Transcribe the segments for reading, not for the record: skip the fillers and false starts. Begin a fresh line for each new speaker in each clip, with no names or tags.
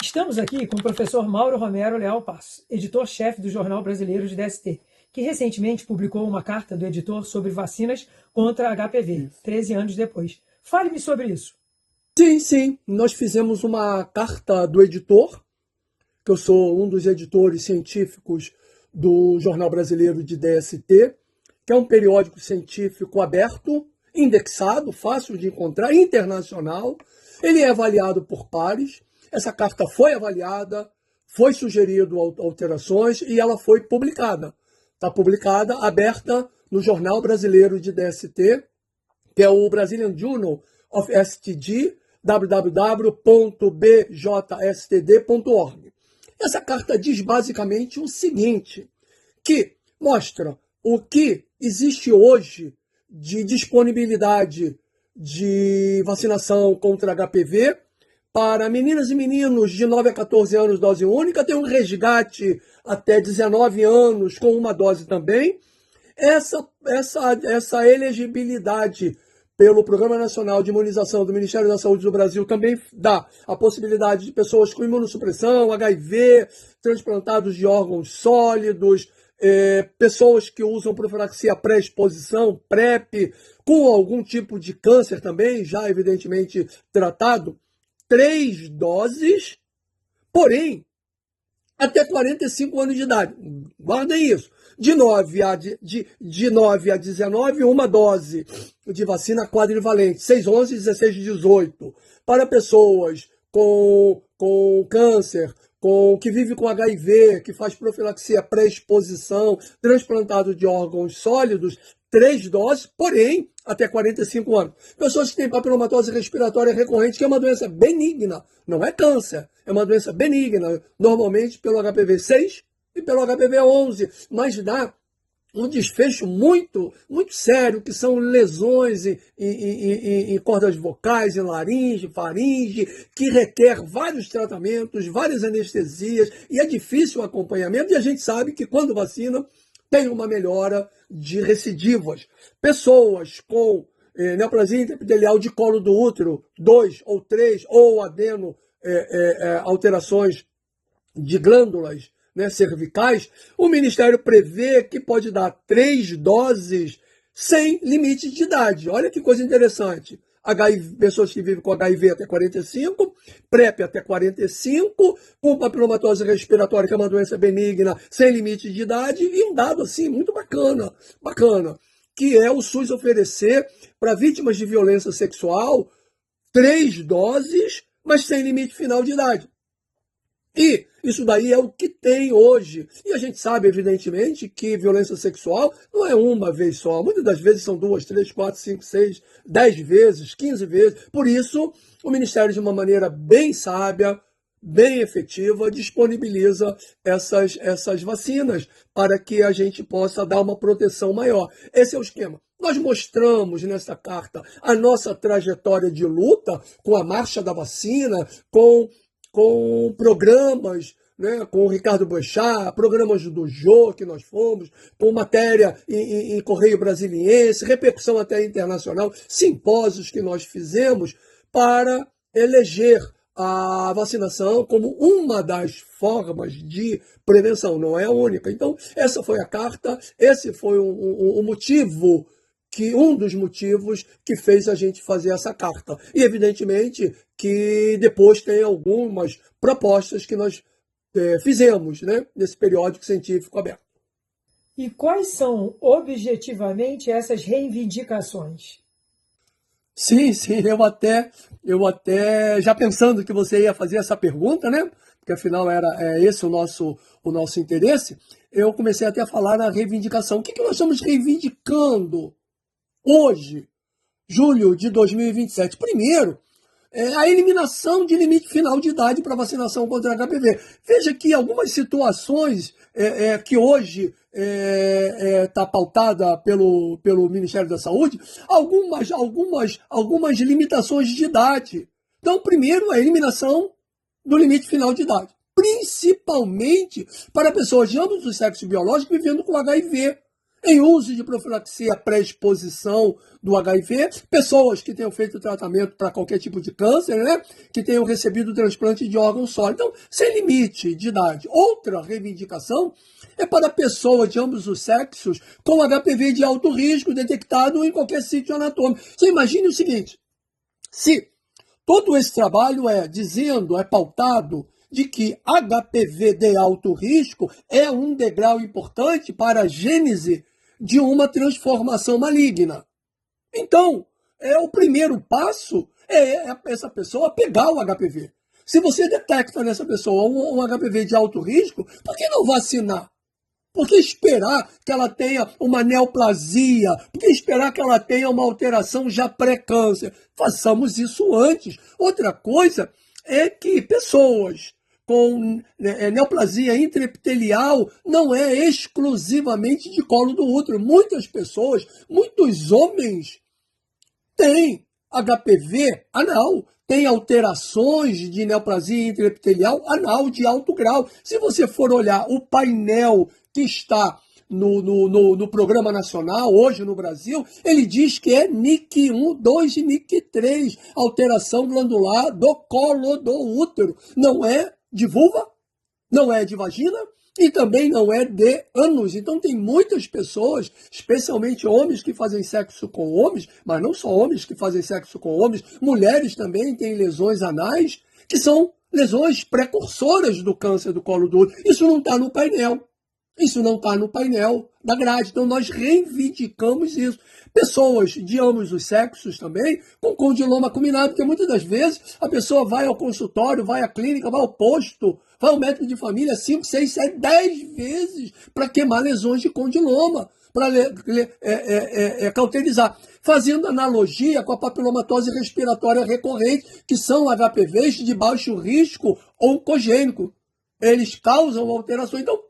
Estamos aqui com o professor Mauro Romero Leal Passos, editor-chefe do Jornal Brasileiro de DST, que recentemente publicou uma carta do editor sobre vacinas contra HPV, 13 anos depois. Fale-me sobre isso.
Sim. Nós fizemos uma carta do editor, que eu sou um dos editores científicos do Jornal Brasileiro de DST, que é um periódico científico aberto, indexado, fácil de encontrar, internacional. Ele é avaliado por pares. Essa carta foi avaliada, foi sugerido alterações e ela foi publicada. Está publicada, aberta no Jornal Brasileiro de DST, que é o Brazilian Journal of STD, www.bjstd.org. Essa carta diz basicamente o seguinte, que mostra o que existe hoje de disponibilidade de vacinação contra HPV para meninas e meninos de 9 a 14 anos, dose única, tem um resgate até 19 anos com uma dose também. Essa elegibilidade pelo Programa Nacional de Imunização do Ministério da Saúde do Brasil também dá a possibilidade de pessoas com imunossupressão, HIV, transplantados de órgãos sólidos, pessoas que usam profilaxia pré-exposição, PrEP, com algum tipo de câncer também, já evidentemente tratado, 3 doses, porém, até 45 anos de idade. Guardem isso. De 9 a 19, uma dose de vacina quadrivalente, 6, 11, 16, 18. Para pessoas com câncer, que vive com HIV, que faz profilaxia pré-exposição, transplantado de órgãos sólidos, 3 doses, porém, até 45 anos. Pessoas que têm papilomatose respiratória recorrente, que é uma doença benigna, não é câncer, é uma doença benigna, normalmente pelo HPV 6 e pelo HPV 11, mas dá um desfecho muito sério, que são lesões em cordas vocais, em laringe, faringe, que requer vários tratamentos, várias anestesias, e é difícil o acompanhamento, e a gente sabe que quando vacina, tem uma melhora de recidivas. Pessoas com neoplasia intraepitelial de colo do útero, 2 ou 3, ou alterações de glândulas, né, cervicais, o Ministério prevê que pode dar 3 doses sem limite de idade. Olha que coisa interessante. HIV, pessoas que vivem com HIV até 45, PrEP até 45, com papilomatose respiratória, que é uma doença benigna, sem limite de idade, e um dado assim muito bacana, que é o SUS oferecer para vítimas de violência sexual 3 doses, mas sem limite final de idade. E isso daí é o que tem hoje. E a gente sabe, evidentemente, que violência sexual não é uma vez só. Muitas das vezes são 2, 3, 4, 5, 6, 10 vezes, 15 vezes. Por isso, o Ministério, de uma maneira bem sábia, bem efetiva, disponibiliza essas vacinas para que a gente possa dar uma proteção maior. Esse é o esquema. Nós mostramos nessa carta a nossa trajetória de luta com a marcha da vacina, com programas, né, com o Ricardo Boechat, programas do Jô que nós fomos, com matéria em Correio Brasiliense, repercussão até internacional, simpósios que nós fizemos para eleger a vacinação como uma das formas de prevenção, não é a única. Então, essa foi a carta, esse foi o motivo, um dos motivos que fez a gente fazer essa carta. E, evidentemente, que depois tem algumas propostas que nós fizemos, né, nesse periódico científico aberto.
E quais são, objetivamente, essas reivindicações?
Sim, eu até já pensando que você ia fazer essa pergunta, né? Porque afinal era esse o nosso interesse, eu comecei até a falar na reivindicação. O que nós estamos reivindicando hoje, julho de 2027? Primeiro, a eliminação de limite final de idade para vacinação contra HPV. Veja que algumas situações que hoje está pautada pelo Ministério da Saúde, algumas limitações de idade. Então, primeiro, a eliminação do limite final de idade, principalmente para pessoas de ambos os sexos biológicos vivendo com HIV. em uso de profilaxia pré-exposição do HIV, pessoas que tenham feito tratamento para qualquer tipo de câncer, né? Que tenham recebido transplante de órgão sólido. Então, sem limite de idade. Outra reivindicação é para pessoas de ambos os sexos com HPV de alto risco detectado em qualquer sítio anatômico. Você imagine o seguinte, se todo esse trabalho é pautado de que HPV de alto risco é um degrau importante para a gênese de uma transformação maligna. Então, o primeiro passo é essa pessoa pegar o HPV. Se você detecta nessa pessoa um HPV de alto risco, por que não vacinar? Por que esperar que ela tenha uma neoplasia? Por que esperar que ela tenha uma alteração já pré-câncer? Façamos isso antes. Outra coisa é que pessoas com neoplasia intraepitelial não é exclusivamente de colo do útero. Muitas pessoas, muitos homens têm HPV anal, tem alterações de neoplasia intraepitelial anal de alto grau. Se você for olhar o painel que está no Programa Nacional, hoje no Brasil, ele diz que é NIC1, 2 e NIC3, alteração glandular do colo do útero. Não é de vulva, não é de vagina e também não é de ânus. Então tem muitas pessoas, especialmente homens que fazem sexo com homens, mas não só homens que fazem sexo com homens, mulheres também têm lesões anais, que são lesões precursoras do câncer do colo do útero. Isso não está no painel. Isso não está no painel da grade. Então nós reivindicamos isso. Pessoas de ambos os sexos também com condiloma combinado, porque muitas das vezes a pessoa vai ao consultório, vai à clínica, vai ao posto, vai ao médico de família 5, 6, 7, 10 vezes para queimar lesões de condiloma, para cauterizar. Fazendo analogia com a papilomatose respiratória recorrente, que são HPVs de baixo risco oncogênico. Eles causam alterações. Então,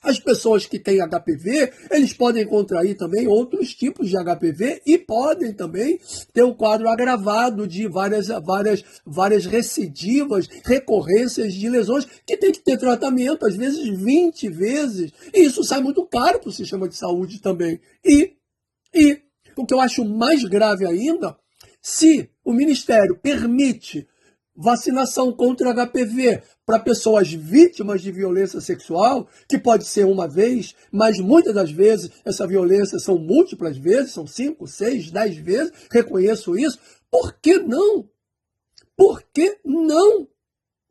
as pessoas que têm HPV, eles podem contrair também outros tipos de HPV e podem também ter um quadro agravado de várias recidivas, recorrências de lesões que tem que ter tratamento, às vezes 20 vezes. E isso sai muito caro para o sistema de saúde também. E o que eu acho mais grave ainda, se o Ministério permite vacinação contra HPV para pessoas vítimas de violência sexual, que pode ser uma vez, mas muitas das vezes essa violência são múltiplas vezes, são 5, 6, 10 vezes, reconheço isso. Por que não? Por que não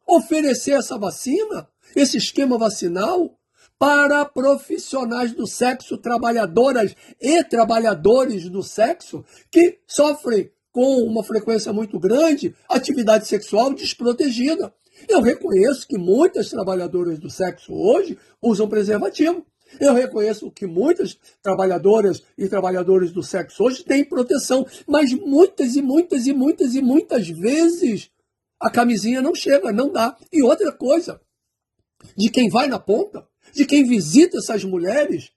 oferecer essa vacina, esse esquema vacinal, para profissionais do sexo, trabalhadoras e trabalhadores do sexo, que sofrem com uma frequência muito grande, atividade sexual desprotegida. Eu reconheço que muitas trabalhadoras do sexo hoje usam preservativo. Eu reconheço que muitas trabalhadoras e trabalhadores do sexo hoje têm proteção, mas muitas vezes a camisinha não chega, não dá. E outra coisa, de quem vai na ponta, de quem visita essas mulheres,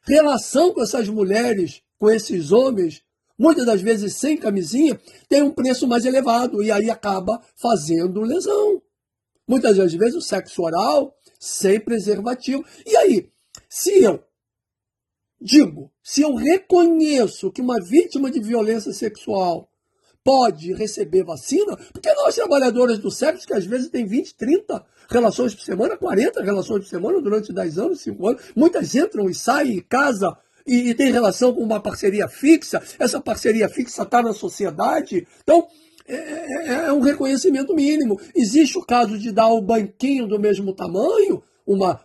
relação com essas mulheres, com esses homens, muitas das vezes sem camisinha, tem um preço mais elevado e aí acaba fazendo lesão. Muitas das vezes o sexo oral sem preservativo. E aí, se eu reconheço que uma vítima de violência sexual pode receber vacina, porque nós, trabalhadoras do sexo, que às vezes tem 20, 30 relações por semana, 40 relações por semana durante 10 anos, 5 anos, muitas entram e saem e casam, e tem relação com uma parceria fixa, essa parceria fixa está na sociedade, então é um reconhecimento mínimo. Existe o caso de dar o banquinho do mesmo tamanho, uma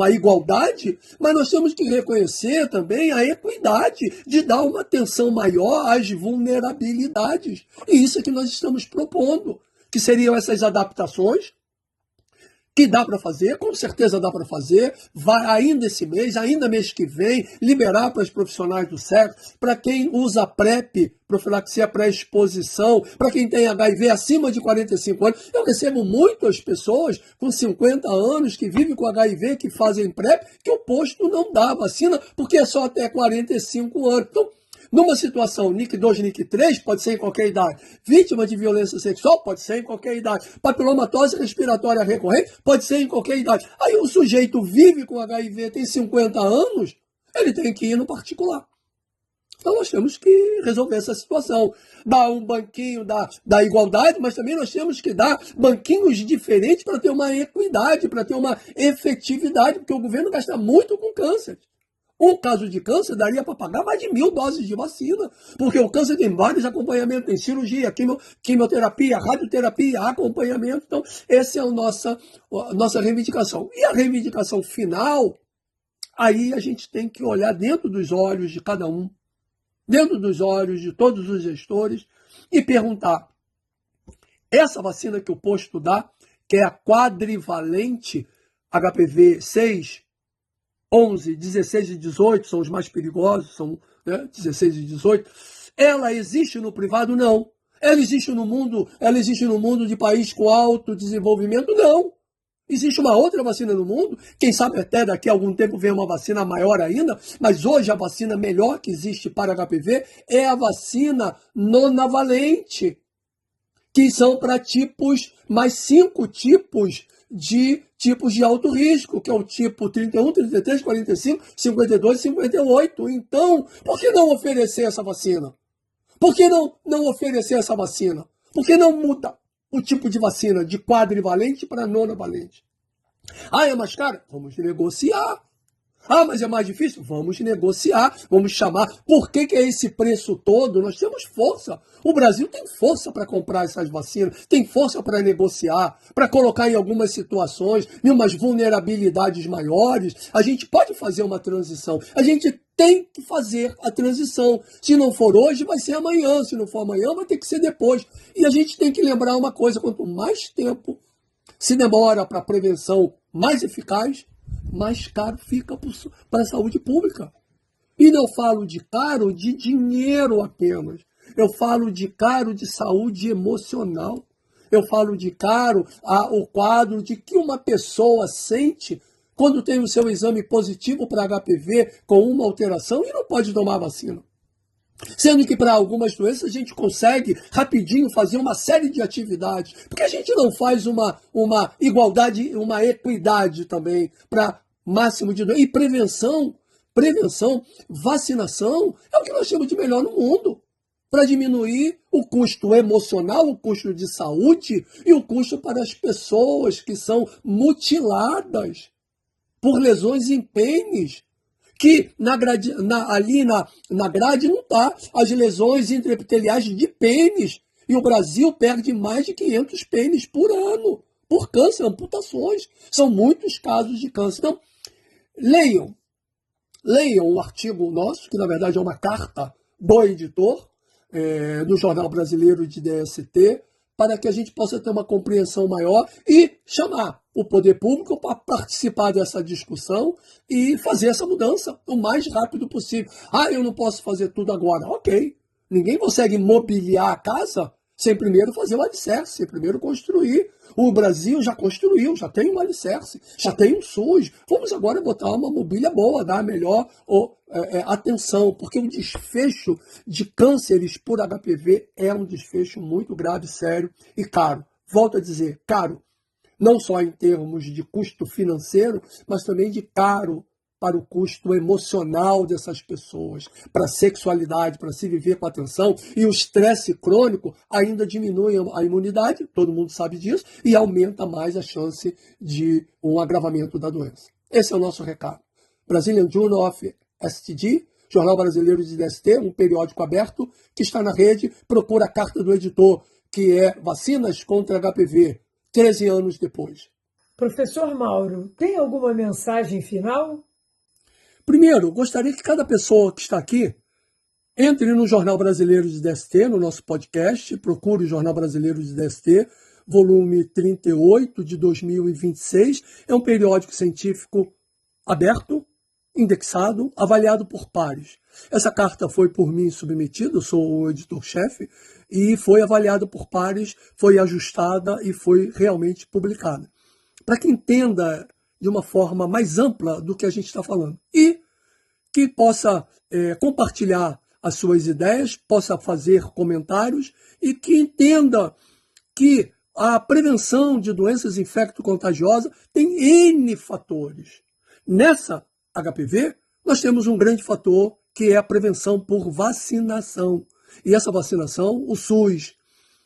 igualdade, mas nós temos que reconhecer também a equidade de dar uma atenção maior às vulnerabilidades. E isso é que nós estamos propondo, que seriam essas adaptações, que dá para fazer, com certeza dá para fazer, vai ainda esse mês, ainda mês que vem, liberar para os profissionais do sexo, para quem usa PrEP, profilaxia pré-exposição, para quem tem HIV acima de 45 anos. Eu recebo muitas pessoas com 50 anos que vivem com HIV, que fazem PrEP, que o posto não dá vacina, porque é só até 45 anos. Então, Numa situação NIC 2, NIC 3, pode ser em qualquer idade. Vítima de violência sexual, pode ser em qualquer idade. Papilomatose respiratória recorrente, pode ser em qualquer idade. Aí o sujeito vive com HIV, tem 50 anos, ele tem que ir no particular. Então nós temos que resolver essa situação. Dar um banquinho da igualdade, mas também nós temos que dar banquinhos diferentes para ter uma equidade, para ter uma efetividade, porque o governo gasta muito com câncer. Um caso de câncer daria para pagar mais de 1.000 doses de vacina, porque o câncer tem vários acompanhamentos, tem cirurgia, quimioterapia, radioterapia, acompanhamento. Então, essa é a nossa reivindicação. E a reivindicação final, aí a gente tem que olhar dentro dos olhos de cada um, dentro dos olhos de todos os gestores, e perguntar, essa vacina que o posto dá, que é a quadrivalente HPV 6, 11, 16 e 18, são os mais perigosos, são 16 e 18, ela existe no privado? Não. Ela existe no mundo de país com alto desenvolvimento? Não. Existe uma outra vacina no mundo, quem sabe até daqui a algum tempo vem uma vacina maior ainda, mas hoje a vacina melhor que existe para HPV é a vacina nonavalente, que são para mais 5 tipos de alto risco, que é o tipo 31, 33, 45, 52 e 58. Então, por que não oferecer essa vacina? Por que não oferecer essa vacina? Por que não muda o tipo de vacina de quadrivalente para nonavalente? Ah, é mais caro? Vamos negociar. Ah, mas é mais difícil? Vamos negociar, vamos chamar. Por que é esse preço todo? Nós temos força. O Brasil tem força para comprar essas vacinas, tem força para negociar, para colocar em algumas situações, em umas vulnerabilidades maiores. A gente pode fazer uma transição. A gente tem que fazer a transição. Se não for hoje, vai ser amanhã. Se não for amanhã, vai ter que ser depois. E a gente tem que lembrar uma coisa, quanto mais tempo se demora para a prevenção mais eficaz, mais caro fica para a saúde pública. E não falo de caro de dinheiro apenas. Eu falo de caro de saúde emocional. Eu falo de caro o quadro de que uma pessoa sente quando tem o seu exame positivo para HPV com uma alteração e não pode tomar vacina. Sendo que para algumas doenças a gente consegue rapidinho fazer uma série de atividades. Porque a gente não faz uma igualdade, uma equidade também para máximo de doenças. E prevenção, vacinação é o que nós temos de melhor no mundo. Para diminuir o custo emocional, o custo de saúde e o custo para as pessoas que são mutiladas por lesões em pênis. Que ali na grade não está as lesões intraepiteliais de pênis. E o Brasil perde mais de 500 pênis por ano, por câncer, amputações. São muitos casos de câncer. Então, leiam o artigo nosso, que na verdade é uma carta do editor, do Jornal Brasileiro de DST, para que a gente possa ter uma compreensão maior e chamar o poder público para participar dessa discussão e fazer essa mudança o mais rápido possível. Ah, eu não posso fazer tudo agora. Ok. Ninguém consegue mobiliar a casa sem primeiro fazer o alicerce, sem primeiro construir. O Brasil já construiu, já tem um alicerce, já tem um SUS. Vamos agora botar uma mobília boa, dar melhor atenção, porque o desfecho de cânceres por HPV é um desfecho muito grave, sério e caro. Volto a dizer, caro, não só em termos de custo financeiro, mas também de caro para o custo emocional dessas pessoas, para a sexualidade, para se viver com atenção. E o estresse crônico ainda diminui a imunidade, todo mundo sabe disso, e aumenta mais a chance de um agravamento da doença. Esse é o nosso recado. Brazilian Journal of STD, Jornal Brasileiro de DST, um periódico aberto que está na rede. Procura a carta do editor, que é Vacinas contra HPV, 13 anos depois.
Professor Mauro, tem alguma mensagem final?
Primeiro, gostaria que cada pessoa que está aqui entre no Jornal Brasileiro de DST, no nosso podcast, procure o Jornal Brasileiro de DST, volume 38 de 2026. É um periódico científico aberto, indexado, avaliado por pares. Essa carta foi por mim submetida, eu sou o editor-chefe, e foi avaliada por pares, foi ajustada e foi realmente publicada. Para que entenda de uma forma mais ampla do que a gente está falando. E que possa compartilhar as suas ideias, possa fazer comentários e que entenda que a prevenção de doenças infecto-contagiosas tem N fatores. Nessa HPV, nós temos um grande fator que é a prevenção por vacinação. E essa vacinação, o SUS,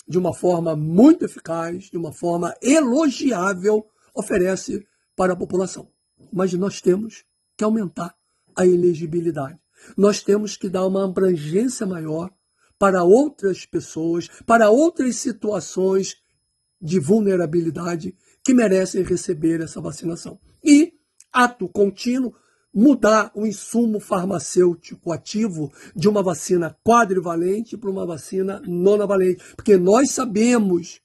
de uma forma muito eficaz, de uma forma elogiável, oferece para a população. Mas nós temos que aumentar a elegibilidade. Nós temos que dar uma abrangência maior para outras pessoas, para outras situações de vulnerabilidade que merecem receber essa vacinação. E, ato contínuo, mudar o insumo farmacêutico ativo de uma vacina quadrivalente para uma vacina nonavalente. Porque nós sabemos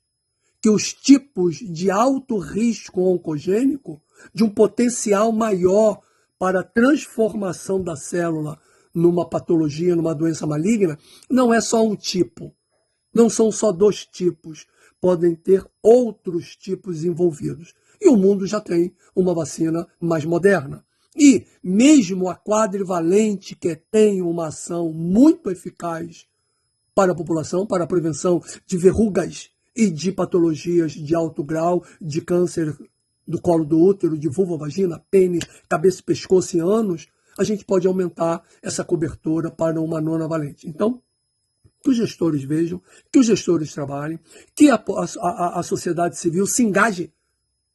que os tipos de alto risco oncogênico, de um potencial maior para a transformação da célula numa patologia, numa doença maligna, não é só um tipo. Não são só 2 tipos. Podem ter outros tipos envolvidos. E o mundo já tem uma vacina mais moderna. E mesmo a quadrivalente, que tem uma ação muito eficaz para a população, para a prevenção de verrugas e de patologias de alto grau, de câncer do colo do útero, de vulva, vagina, pênis, cabeça, pescoço e ânus, a gente pode aumentar essa cobertura para uma nonavalente. Então, que os gestores vejam, que os gestores trabalhem, que a sociedade civil se engaje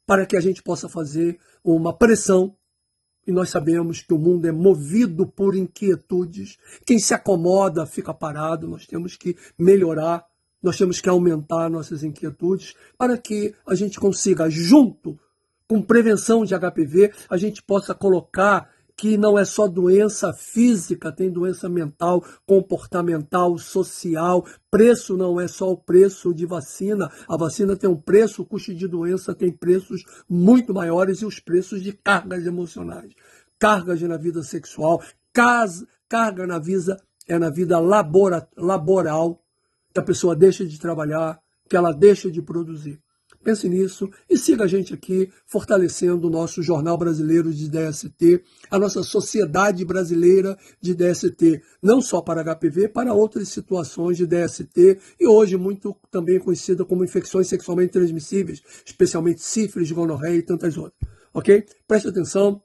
para que a gente possa fazer uma pressão. E nós sabemos que o mundo é movido por inquietudes. Quem se acomoda fica parado. Nós temos que melhorar, nós temos que aumentar nossas inquietudes para que a gente consiga, junto com prevenção de HPV, a gente possa colocar que não é só doença física, tem doença mental, comportamental, social. Preço não é só o preço de vacina. A vacina tem um preço, o custo de doença tem preços muito maiores e os preços de cargas emocionais. Cargas na vida sexual, carga na vida laboral, que a pessoa deixa de trabalhar, que ela deixa de produzir. Pense nisso e siga a gente aqui, fortalecendo o nosso Jornal Brasileiro de DST, a nossa Sociedade Brasileira de DST, não só para HPV, para outras situações de DST, e hoje muito também conhecida como infecções sexualmente transmissíveis, especialmente sífilis, gonorreia e tantas outras. Ok? Preste atenção,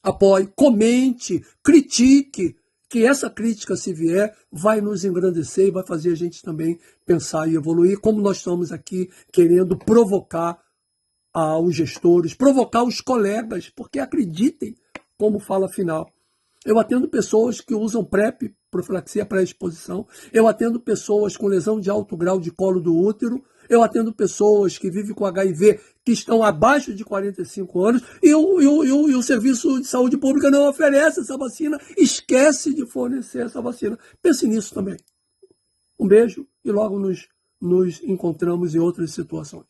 apoie, comente, critique, que essa crítica, se vier, vai nos engrandecer e vai fazer a gente também pensar e evoluir, como nós estamos aqui querendo provocar os gestores, provocar os colegas, porque acreditem, como fala afinal. Eu atendo pessoas que usam PrEP, profilaxia pré-exposição, eu atendo pessoas com lesão de alto grau de colo do útero, eu atendo pessoas que vivem com HIV, que estão abaixo de 45 anos, e o Serviço de Saúde Pública não oferece essa vacina, esquece de fornecer essa vacina. Pense nisso também. Um beijo e logo nos encontramos em outras situações.